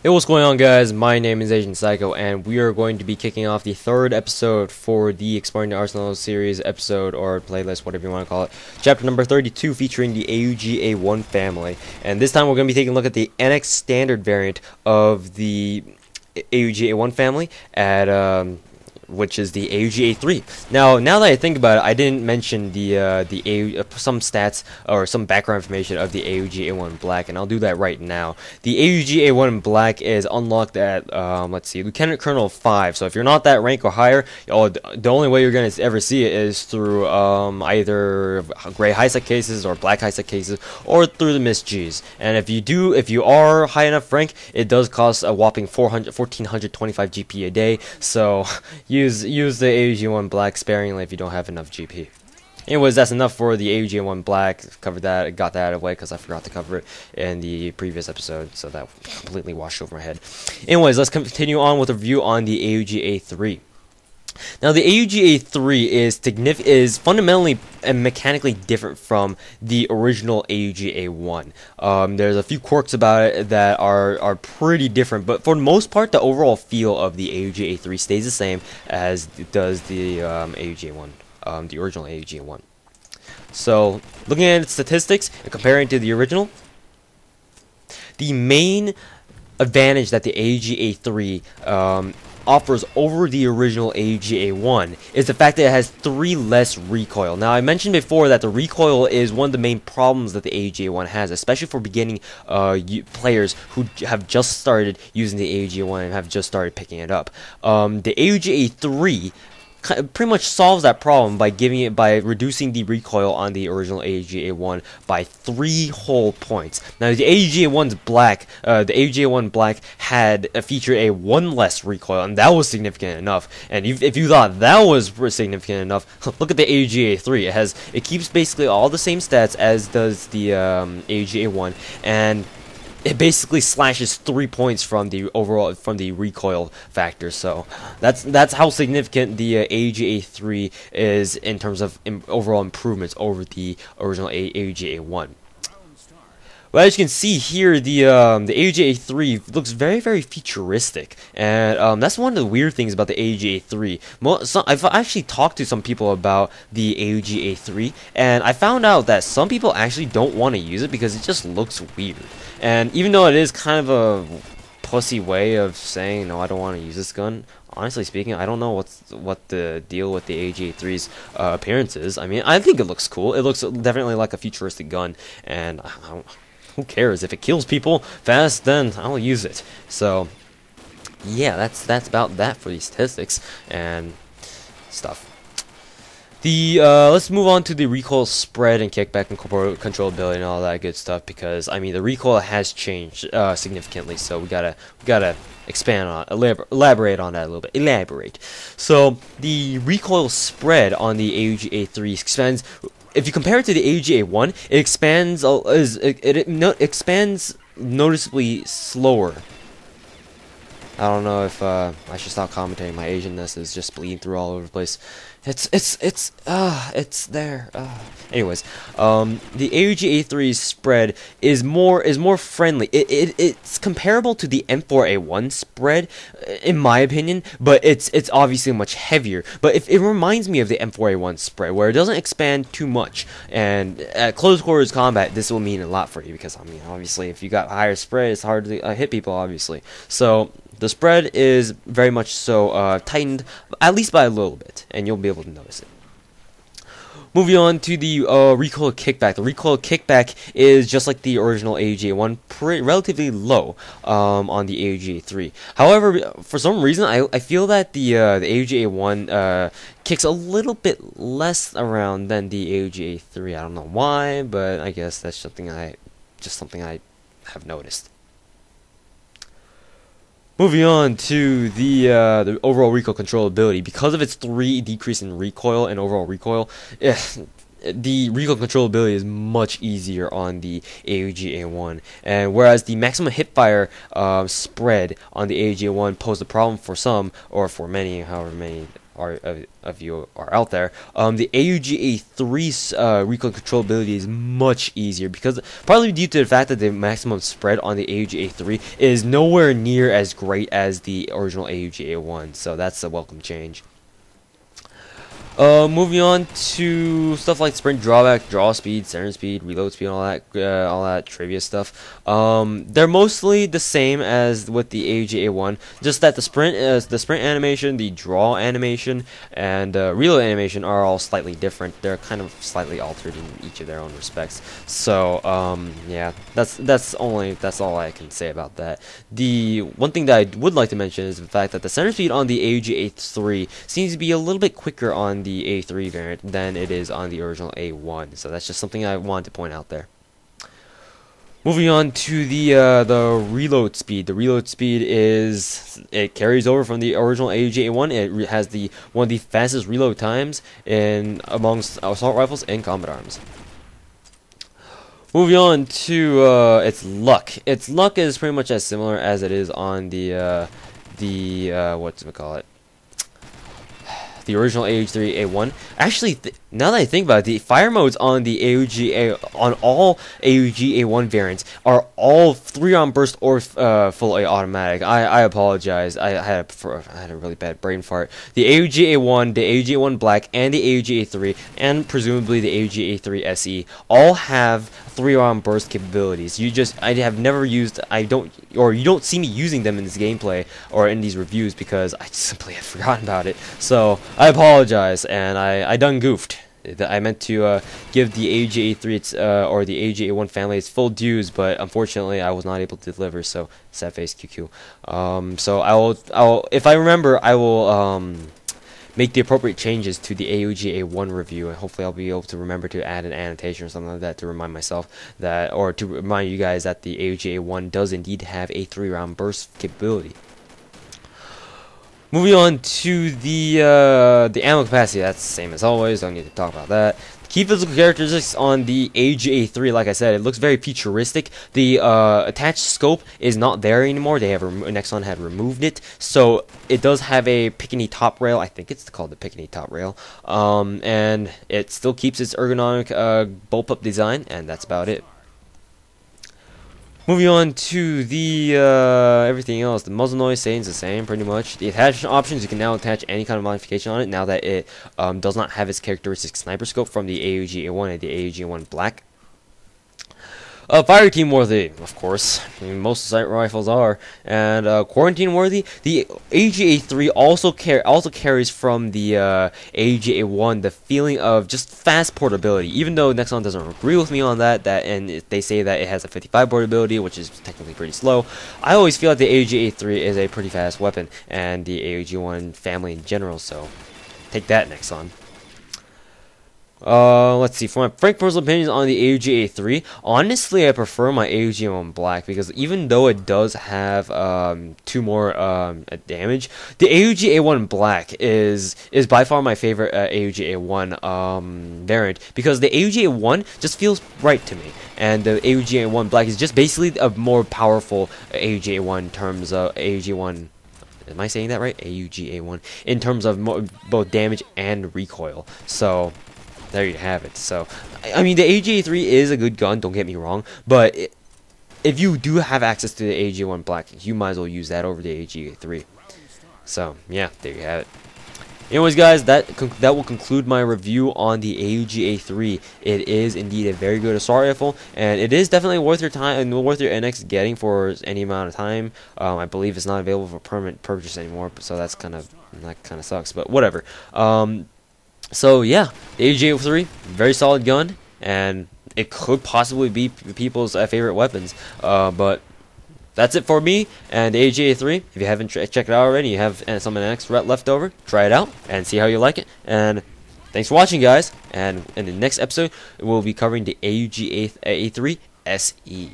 Hey, what's going on, guys? My name is Asian Psycho, and we are going to be kicking off the third episode for the Exploring the Arsenal series episode, or playlist, whatever you want to call it. Chapter number 32, featuring the AUG-A1 family. And this time we're going to be taking a look at the NX standard variant of the AUG-A1 family at which is the AUG-A3. Now that I think about it, I didn't mention some stats or some background information of the AUG-A1 Black, and I'll do that right now. The AUG-A1 Black is unlocked at let's see, Lieutenant Colonel 5. So if you're not that rank or higher, the only way you're gonna ever see it is through either gray high-sec cases or black high-sec cases, or through the Miss G's. And if you are high enough rank, it does cost a whopping 1425 GP a day. So use the AUG-A1 Black sparingly if you don't have enough GP. Anyways, that's enough for the AUG-A1 Black. Covered that, got that out of the way because I forgot to cover it in the previous episode, so that completely washed over my head. Anyways, let's continue on with a review on the AUG-A3. Now, the AUG-A3 is fundamentally and mechanically different from the original AUG-A1. There's a few quirks about it that are pretty different, but for the most part, the overall feel of the AUG-A3 stays the same as does the AUG-A1, the original AUG-A1. So, looking at its statistics and comparing it to the original, the main advantage that the AUG-A3 offers over the original AUG-A1 is the fact that it has 3 less recoil. Now, I mentioned before that the recoil is one of the main problems that the AUG-A1 has, especially for beginning players who have just started using the AUG-A1 and have just started picking it up. The AUG-A3 pretty much solves that problem by reducing the recoil on the original AUG-A1 by 3 whole points. Now, the AUG-A1 Black had featured a 1 less recoil, and that was significant enough. And if you thought that was significant enough, look at the AUG-A3. It keeps basically all the same stats as does the AUG-A1, and it basically slashes 3 points from the recoil factor. So that's how significant the AUG-A3 is in terms of overall improvements over the original AUG-A1. Well, as you can see here, the AUG-A3 looks very, very futuristic, and that's one of the weird things about the AUG-A3. I've actually talked to some people about the AUG-A3, and I found out that some people actually don't want to use it because it just looks weird. And even though it is kind of a pussy way of saying, no, I don't want to use this gun, honestly speaking, I don't know what the deal with the AUG-A3's appearance is. I mean, I think it looks cool. It looks definitely like a futuristic gun, and who cares? If it kills people fast, then I'll use it. So, yeah, that's about that for these statistics and stuff. Let's move on to the recoil spread and kickback and controllability and all that good stuff, because I mean the recoil has changed significantly, so we gotta expand on elaborate on that a little bit. So the recoil spread on the AUG-A3 expands. If you compare it to the AUG-A1, it expands noticeably slower. I don't know if I should stop commentating. My Asianness is just bleeding through all over the place. It's there. Anyways, the AUG-A3's spread is more friendly. It's comparable to the M4A1 spread, in my opinion, but it's obviously much heavier. But it reminds me of the M4A1 spread, where it doesn't expand too much. And at close quarters combat, this will mean a lot for you, because I mean, obviously, if you got higher spread, it's hard to hit people, obviously. So the spread is very much so tightened, at least by a little bit, and you'll be able to notice it. Moving on to the Recoil Kickback. The Recoil Kickback is just like the original AUG-A1, relatively low on the AUG-A3. However, for some reason, I feel that the AUG-A1 kicks a little bit less around than the AUG-A3. I don't know why, but I guess that's something I have noticed. Moving on to the overall recoil controllability. Because of its 3 decrease in recoil and overall recoil, the recoil controllability is much easier on the AUG-A1, and whereas the maximum hipfire spread on the AUG-A1 posed a problem for some, or for many, however many of you are out there, the AUG-A3's recoil controllability is much easier, because partly due to the fact that the maximum spread on the AUG-A3 is nowhere near as great as the original AUG-A1, so that's a welcome change. Moving on to stuff like sprint, drawback, draw speed, center speed, reload speed, all that trivia stuff. They're mostly the same as with the AUG-A1, just that the sprint animation, the draw animation, and reload animation are all slightly different. They're kind of slightly altered in each of their own respects. So yeah, that's all I can say about that. The one thing that I would like to mention is the fact that the center speed on the AUG-A3 seems to be a little bit quicker on the A3 variant than it is on the original A1, so that's just something I wanted to point out there. Moving on to the reload speed. The reload speed it carries over from the original AUG-A1. It has one of the fastest reload times amongst assault rifles and combat arms. Moving on to its luck. Its luck is pretty much as similar as it is on the the original AUG-3A1. Actually, now that I think about it, the fire modes on the on all AUG-A1 variants are all 3-round burst or fully automatic. I apologize. I had a really bad brain fart. The AUG-A1, the AUG-A1 Black, and the AUG-A3, and presumably the AUG-A3 SE all have 3-round burst capabilities. I have never used. You don't see me using them in this gameplay or in these reviews because I simply have forgotten about it. So I apologize, and I done goofed. I meant to give the AUG-A3 or the AUG-A1 family its full dues, but unfortunately I was not able to deliver. So sad face QQ. So I'll if I remember, I will make the appropriate changes to the AUG-A1 review, and hopefully I'll be able to remember to add an annotation or something like that to remind myself that, or to remind you guys that the AUG-A1 does indeed have a 3-round burst capability. Moving on to the ammo capacity, that's the same as always, don't need to talk about that. Key physical characteristics on the AUG-A3, like I said, it looks very futuristic. The attached scope is not there anymore. Nexon had removed it, so it does have a Picatinny top rail. I think it's called the Picatinny top rail, and it still keeps its ergonomic bullpup design, and that's about it. Moving on to the everything else, the muzzle noise stays the same pretty much. The attachment options, you can now attach any kind of modification on it now that it does not have its characteristic sniper scope from the AUG-A1 and the AUG-A1 Black. Fire team worthy, of course. I mean, most sight rifles are, and quarantine worthy. The AUG-A3 also carries from the AUG-A1 the feeling of just fast portability. Even though Nexon doesn't agree with me on that, and they say that it has a 55 portability, which is technically pretty slow. I always feel like the AUG-A3 is a pretty fast weapon, and the AUG-1 family in general. So take that, Nexon. Let's see, for my frank personal opinions on the AUG-A3, honestly I prefer my AUG-A1 Black, because even though it does have 2 more damage, the AUG-A1 Black is by far my favorite AUG-A1 variant, because the AUG-A1 just feels right to me, and the AUG-A1 Black is just basically a more powerful AUG-A1 in terms of AUG-A1. Am I saying that right? AUG-A1 in terms of both damage and recoil. So there you have it. So, I mean, the AUG-A3 is a good gun, don't get me wrong, but if you do have access to the AUG-A1 Black, you might as well use that over the AUG-A3. So, yeah, there you have it. Anyways, guys, that will conclude my review on the AUG-A3. It is indeed a very good assault rifle, and it is definitely worth your time and worth your NX getting for any amount of time. I believe it's not available for permanent purchase anymore, so that kind of sucks, but whatever. So yeah, the AUG-A3, very solid gun, and it could possibly be people's favorite weapons. But that's it for me and the AUG-A3. If you haven't checked it out already, you have some NX left over, try it out and see how you like it. And thanks for watching, guys. And in the next episode, we'll be covering the AUG-A3 SE.